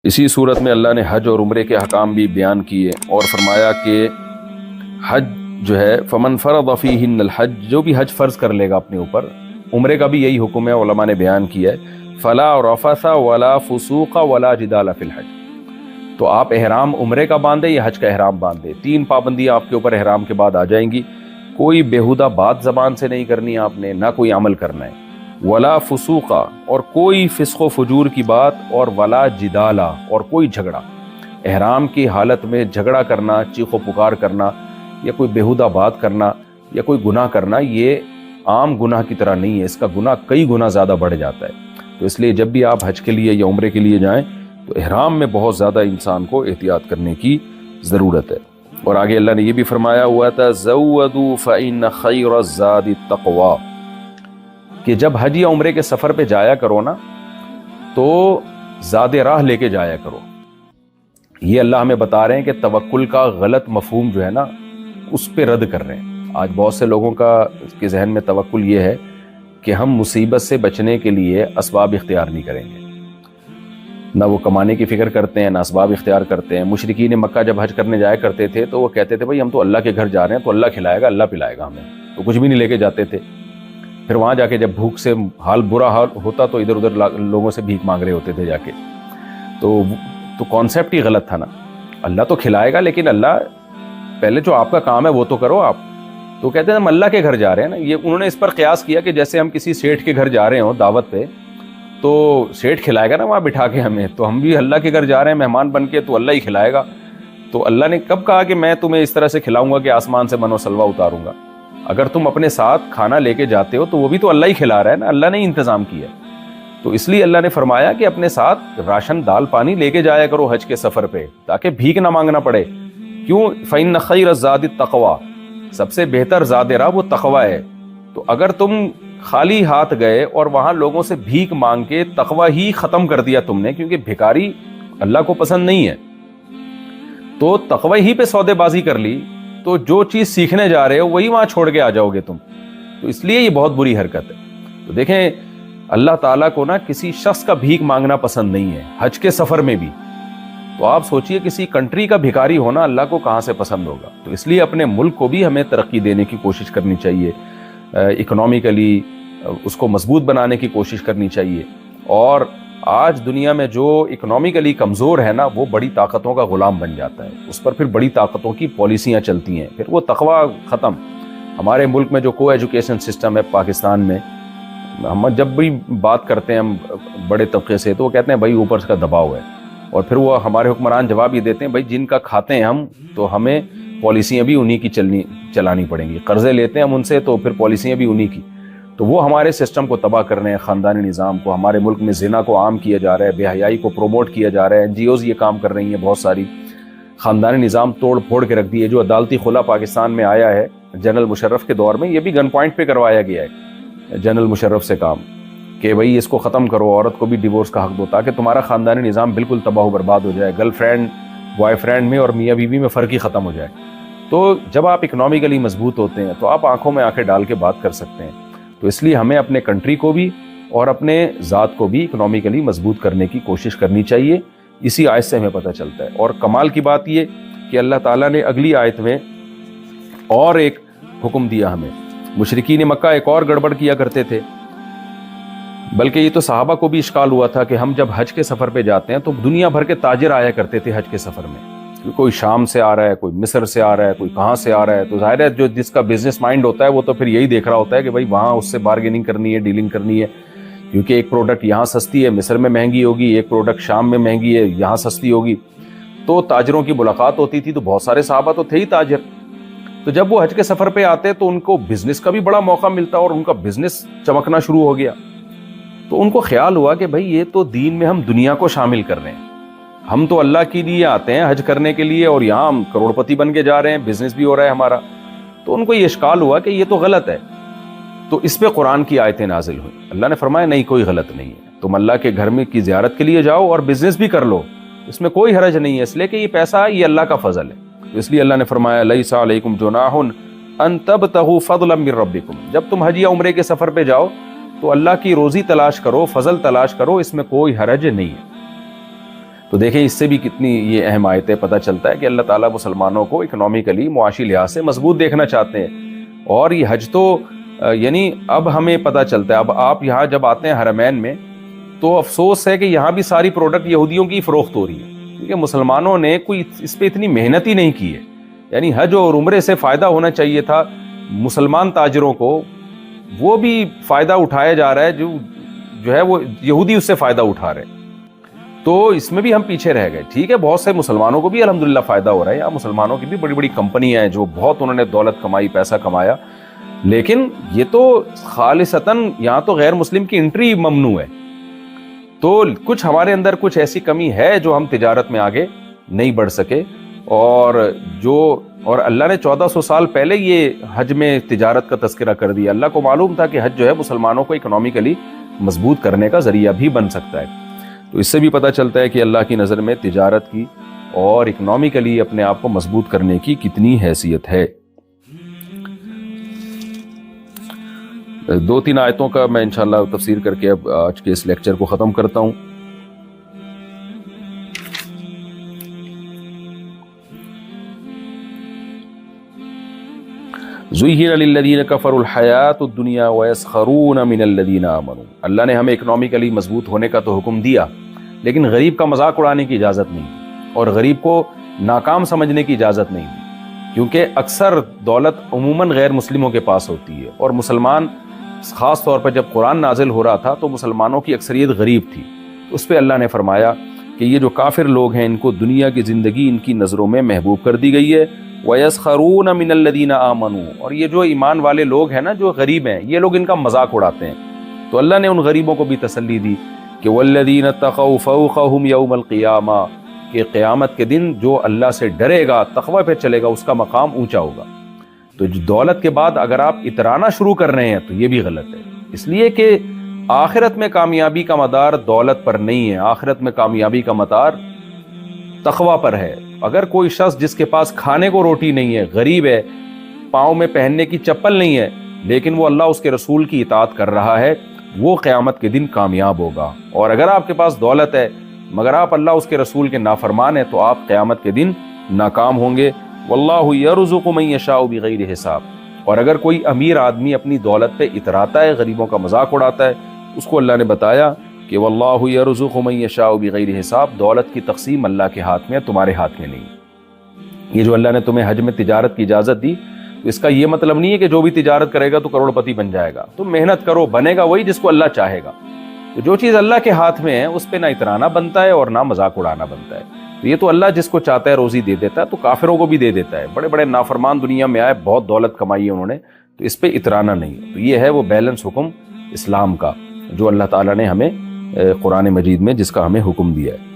اسی صورت میں اللہ نے حج اور عمرے کے احکام بھی بیان کیے اور فرمایا کہ حج جو ہے فمن فرض فیہن الحج، جو بھی حج فرض کر لے گا اپنے اوپر، عمرے کا بھی یہی حکم ہے، علماء نے بیان کیا ہے، فلا رفث ولا فسوق ولا جدال فی الحج، تو آپ احرام عمرے کا باندھے یا حج کا احرام باندھے، تین پابندیاں آپ کے اوپر احرام کے بعد آ جائیں گی۔ کوئی بیہودہ بات زبان سے نہیں کرنی آپ نے، نہ کوئی عمل کرنا ہے، ولا فسوقا، اور کوئی فسق و فجور کی بات، اور ولا جدالا، اور کوئی جھگڑا۔ احرام کی حالت میں جھگڑا کرنا، چیخ و پکار کرنا، یا کوئی بیہودہ بات کرنا، یا کوئی گناہ کرنا، یہ عام گناہ کی طرح نہیں ہے، اس کا گناہ کئی گنا زیادہ بڑھ جاتا ہے۔ تو اس لیے جب بھی آپ حج کے لیے یا عمرے کے لیے جائیں تو احرام میں بہت زیادہ انسان کو احتیاط کرنے کی ضرورت ہے۔ اور آگے اللہ نے یہ بھی فرمایا ہوا تھا زودوا فإن خیر الزاد التقوی، کہ جب حج یا عمرے کے سفر پہ جایا کرو نا تو زاد راہ لے کے جایا کرو۔ یہ اللہ ہمیں بتا رہے ہیں کہ توکل کا غلط مفہوم جو ہے نا اس پہ رد کر رہے ہیں۔ آج بہت سے لوگوں کے ذہن میں توکل یہ ہے کہ ہم مصیبت سے بچنے کے لیے اسباب اختیار نہیں کریں گے، نہ وہ کمانے کی فکر کرتے ہیں، نہ اسباب اختیار کرتے ہیں۔ مشرکین مکہ جب حج کرنے جایا کرتے تھے تو وہ کہتے تھے بھائی ہم تو اللہ کے گھر جا رہے ہیں تو اللہ کھلائے گا، اللہ پلائے گا ہمیں، تو کچھ بھی نہیں لے کے جاتے تھے۔ پھر وہاں جا کے جب بھوک سے برا حال ہوتا تو ادھر ادھر لوگوں سے بھیک مانگ رہے ہوتے تھے جا کے۔ تو کانسیپٹ ہی غلط تھا نا، اللہ تو کھلائے گا لیکن اللہ پہلے جو آپ کا کام ہے وہ تو کرو آپ۔ تو کہتے ہیں ہم اللہ کے گھر جا رہے ہیں نا، یہ انہوں نے اس پر قیاس کیا کہ جیسے ہم کسی سیٹھ کے گھر جا رہے ہوں دعوت پہ تو سیٹھ کھلائے گا نا وہاں بٹھا کے ہمیں، تو ہم بھی اللہ کے گھر جا رہے ہیں مہمان بن کے تو اللہ ہی کھلائے گا۔ تو اللہ نے کب کہا کہ میں تمہیں اس طرح سے کھلاؤں گا کہ آسمان سے من و سلوہ اتاروں گا؟ اگر تم اپنے ساتھ کھانا لے کے جاتے ہو تو وہ بھی تو اللہ ہی کھلا رہا ہے نا، اللہ نے ہی انتظام کیا ہے۔ تو اس لیے اللہ نے فرمایا کہ اپنے ساتھ راشن دال پانی لے کے جایا کرو حج کے سفر پہ، تاکہ بھیک نہ مانگنا پڑے۔ کیوں؟ فإن خیر الزاد التقوی، سب سے بہتر زاد راہ وہ تقوی ہے۔ تو اگر تم خالی ہاتھ گئے اور وہاں لوگوں سے بھیک مانگ کے تقوی ہی ختم کر دیا تم نے، کیونکہ بھکاری اللہ کو پسند نہیں ہے، تو تقوی ہی پہ سودے بازی کر لی، تو جو چیز سیکھنے جا رہے ہو وہی وہاں چھوڑ کے آ جاؤ گے تم۔ تو اس لیے یہ بہت بری حرکت ہے۔ تو دیکھیں اللہ تعالیٰ کو نا کسی شخص کا بھیک مانگنا پسند نہیں ہے، حج کے سفر میں بھی۔ تو آپ سوچئے کسی کنٹری کا بھکاری ہونا اللہ کو کہاں سے پسند ہوگا۔ تو اس لیے اپنے ملک کو بھی ہمیں ترقی دینے کی کوشش کرنی چاہیے، اکنومیکلی اس کو مضبوط بنانے کی کوشش کرنی چاہیے۔ اور آج دنیا میں جو اکنومیکلی کمزور ہے نا وہ بڑی طاقتوں کا غلام بن جاتا ہے، اس پر پھر بڑی طاقتوں کی پالیسیاں چلتی ہیں، پھر وہ تقوی ختم۔ ہمارے ملک میں جو کو ایجوکیشن سسٹم ہے پاکستان میں، ہم جب بھی بات کرتے ہیں ہم بڑے طبقے سے تو وہ کہتے ہیں بھائی اوپر کا دباؤ ہے، اور پھر وہ ہمارے حکمران جواب یہ دیتے ہیں بھائی جن کا کھاتے ہیں ہم تو ہمیں پالیسیاں بھی انہی کی چلانی پڑیں گی، قرضے لیتے ہیں ہم ان سے تو پھر پالیسیاں بھی انہی کی۔ تو وہ ہمارے سسٹم کو تباہ کر رہے ہیں، خاندانی نظام کو۔ ہمارے ملک میں زنا کو عام کیا جا رہا ہے، بے حیائی کو پروموٹ کیا جا رہا ہے، NGOs یہ کام کر رہی ہیں بہت ساری، خاندانی نظام توڑ پھوڑ کے رکھ دیے۔ جو عدالتی خلا پاکستان میں آیا ہے جنرل مشرف کے دور میں، یہ بھی گن پوائنٹ پہ کروایا گیا ہے جنرل مشرف سے کام، کہ بھئی اس کو ختم کرو، عورت کو بھی ڈیورس کا حق دو، تاکہ تمہارا خاندانی نظام بالکل تباہ و برباد ہو جائے، گرل فرینڈ بوائے فرینڈ میں اور میاں بیوی میں فرق ہی ختم ہو جائے۔ تو جب آپ اکنومیکلی مضبوط ہوتے ہیں تو آپ آنکھوں میں آنکھیں ڈال کے بات کر سکتے ہیں۔ تو اس لیے ہمیں اپنے کنٹری کو بھی اور اپنے ذات کو بھی اکنومیکلی مضبوط کرنے کی کوشش کرنی چاہیے۔ اسی آیت سے ہمیں پتہ چلتا ہے۔ اور کمال کی بات یہ کہ اللہ تعالیٰ نے اگلی آیت میں اور ایک حکم دیا ہمیں۔ مشرکین مکہ ایک اور گڑبڑ کیا کرتے تھے، بلکہ یہ تو صحابہ کو بھی اشکال ہوا تھا کہ ہم جب حج کے سفر پہ جاتے ہیں تو دنیا بھر کے تاجر آیا کرتے تھے حج کے سفر میں، کوئی شام سے آ رہا ہے، کوئی مصر سے آ رہا ہے، کوئی کہاں سے آ رہا ہے۔ تو ظاہر ہے جو جس کا بزنس مائنڈ ہوتا ہے وہ تو پھر یہی دیکھ رہا ہوتا ہے کہ بھائی وہاں اس سے بارگیننگ کرنی ہے، ڈیلنگ کرنی ہے، کیونکہ ایک پروڈکٹ یہاں سستی ہے مصر میں مہنگی ہوگی، ایک پروڈکٹ شام میں مہنگی ہے یہاں سستی ہوگی۔ تو تاجروں کی ملاقات ہوتی تھی، تو بہت سارے صحابہ تو تھے ہی تاجر، تو جب وہ حج کے سفر پہ آتے تو ان کو بزنس کا بھی بڑا موقع ملتا اور ان کا بزنس چمکنا شروع ہو گیا۔ تو ان کو خیال ہوا کہ بھائی یہ تو دین میں ہم دنیا کو شامل کر رہے ہیں، ہم تو اللہ کے لیے آتے ہیں حج کرنے کے لیے اور یہاں ہم کروڑ پتی بن کے جا رہے ہیں، بزنس بھی ہو رہا ہے ہمارا۔ تو ان کو یہ اشکال ہوا کہ یہ تو غلط ہے۔ تو اس پہ قرآن کی آیتیں نازل ہوئیں۔ اللہ نے فرمایا نہیں کوئی غلط نہیں ہے، تم اللہ کے گھر میں کی زیارت کے لیے جاؤ اور بزنس بھی کر لو، اس میں کوئی حرج نہیں ہے، اس لیے کہ یہ پیسہ یہ اللہ کا فضل ہے۔ تو اس لیے اللہ نے فرمایا لیس علیکم جناح ان تبتغوا فضلا من ربکم، جب تم حج یا عمرے کے سفر پہ جاؤ تو اللہ کی روزی تلاش کرو، فضل تلاش کرو، اس میں کوئی حرج نہیں ہے۔ تو دیکھیں اس سے بھی کتنی یہ اہم آیتیں پتہ چلتا ہے کہ اللہ تعالیٰ مسلمانوں کو اکنامیکلی معاشی لحاظ سے مضبوط دیکھنا چاہتے ہیں. اور یہ حج تو یعنی اب ہمیں پتہ چلتا ہے، اب آپ یہاں جب آتے ہیں حرمین میں تو افسوس ہے کہ یہاں بھی ساری پروڈکٹ یہودیوں کی فروخت ہو رہی ہے، کیونکہ مسلمانوں نے کوئی اس پہ اتنی محنت ہی نہیں کی ہے. یعنی حج اور عمرے سے فائدہ ہونا چاہیے تھا مسلمان تاجروں کو، وہ بھی فائدہ اٹھایا جا رہا ہے، جو ہے وہ یہودی اس سے فائدہ اٹھا رہے ہیں. تو اس میں بھی ہم پیچھے رہ گئے. ٹھیک ہے، بہت سے مسلمانوں کو بھی الحمدللہ فائدہ ہو رہا ہے، یہاں مسلمانوں کی بھی بڑی بڑی کمپنیاں ہیں جو بہت انہوں نے دولت کمائی، پیسہ کمایا، لیکن یہ تو خالصتاً یہاں تو غیر مسلم کی انٹری ممنوع ہے. تو کچھ ہمارے اندر کچھ ایسی کمی ہے جو ہم تجارت میں آگے نہیں بڑھ سکے. اور اللہ نے 1400 سال پہلے یہ حج میں تجارت کا تذکرہ کر دیا. اللہ کو معلوم تھا کہ حج جو ہے مسلمانوں کو اکنامیکلی مضبوط کرنے کا ذریعہ بھی بن سکتا ہے. تو اس سے بھی پتہ چلتا ہے کہ اللہ کی نظر میں تجارت کی اور اکنامیکلی اپنے آپ کو مضبوط کرنے کی کتنی حیثیت ہے. 2-3 آیتوں کا میں انشاءاللہ تفسیر کر کے اب آج کے اس لیکچر کو ختم کرتا ہوں. زُيِّنَ لِلَّذِينَ كَفَرُوا الْحَيَاةُ الدُّنْيَا وَيَسْخَرُونَ مِنَ الَّذِينَ آمَنُوا. اللہ نے ہمیں اکنامیکلی مضبوط ہونے کا تو حکم دیا، لیکن غریب کا مذاق اڑانے کی اجازت نہیں دی اور غریب کو ناکام سمجھنے کی اجازت نہیں دی، کیونکہ اکثر دولت عموماً غیر مسلموں کے پاس ہوتی ہے، اور مسلمان خاص طور پر جب قرآن نازل ہو رہا تھا تو مسلمانوں کی اکثریت غریب تھی. اس پہ اللہ نے فرمایا کہ یہ جو کافر لوگ ہیں ان کو دنیا کی زندگی ان کی نظروں میں محبوب کر دی گئی ہے. وَيَسْخَرُونَ مِنَ الَّذِينَ آمَنُوا. اور یہ جو ایمان والے لوگ ہیں نا، جو غریب ہیں، یہ لوگ ان کا مذاق اڑاتے ہیں. تو اللہ نے ان غریبوں کو بھی تسلی دی کہ وَالَّذِينَ اتَّقَوْا فَوْقَهُمْ يَوْمَ الْقِيَامَةِ، کہ قیامت کے دن جو اللہ سے ڈرے گا، تقوی پہ چلے گا، اس کا مقام اونچا ہوگا. تو دولت کے بعد اگر آپ اترانا شروع کر رہے ہیں تو یہ بھی غلط ہے، اس لیے کہ آخرت میں کامیابی کا مدار دولت پر نہیں ہے، آخرت میں کامیابی کا مدار تقوی پر ہے. اگر کوئی شخص جس کے پاس کھانے کو روٹی نہیں ہے، غریب ہے، پاؤں میں پہننے کی چپل نہیں ہے، لیکن وہ اللہ اس کے رسول کی اطاعت کر رہا ہے، وہ قیامت کے دن کامیاب ہوگا. اور اگر آپ کے پاس دولت ہے مگر آپ اللہ اس کے رسول کے نافرمان ہیں تو آپ قیامت کے دن ناکام ہوں گے. واللہ یرزق من یشاء بغیر حساب. اور اگر کوئی امیر آدمی اپنی دولت پہ اتراتا ہے، غریبوں کا مذاق اڑاتا ہے، اس کو اللہ نے بتایا کہ واللہ یرزق من یشاء بغیر حساب. دولت کی تقسیم اللہ کے ہاتھ میں ہے، تمہارے ہاتھ میں نہیں. یہ جو اللہ نے تمہیں حج میں تجارت کی اجازت دی، تو اس کا یہ مطلب نہیں ہے کہ جو بھی تجارت کرے گا تو کروڑ پتی بن جائے گا. تم محنت کرو، بنے گا وہی جس کو اللہ چاہے گا. تو جو چیز اللہ کے ہاتھ میں ہے اس پہ نہ اترانا بنتا ہے اور نہ مذاق اڑانا بنتا ہے. تو یہ تو اللہ جس کو چاہتا ہے روزی دے دیتا ہے، تو کافروں کو بھی دے دیتا ہے. بڑے بڑے نافرمان دنیا میں آئے، بہت دولت کمائی ہے انہوں نے، تو اس پہ اترانا نہیں. تو یہ ہے وہ بیلنس حکم اسلام کا جو اللہ تعالیٰ نے ہمیں قرآن مجید میں جس کا ہمیں حکم دیا ہے.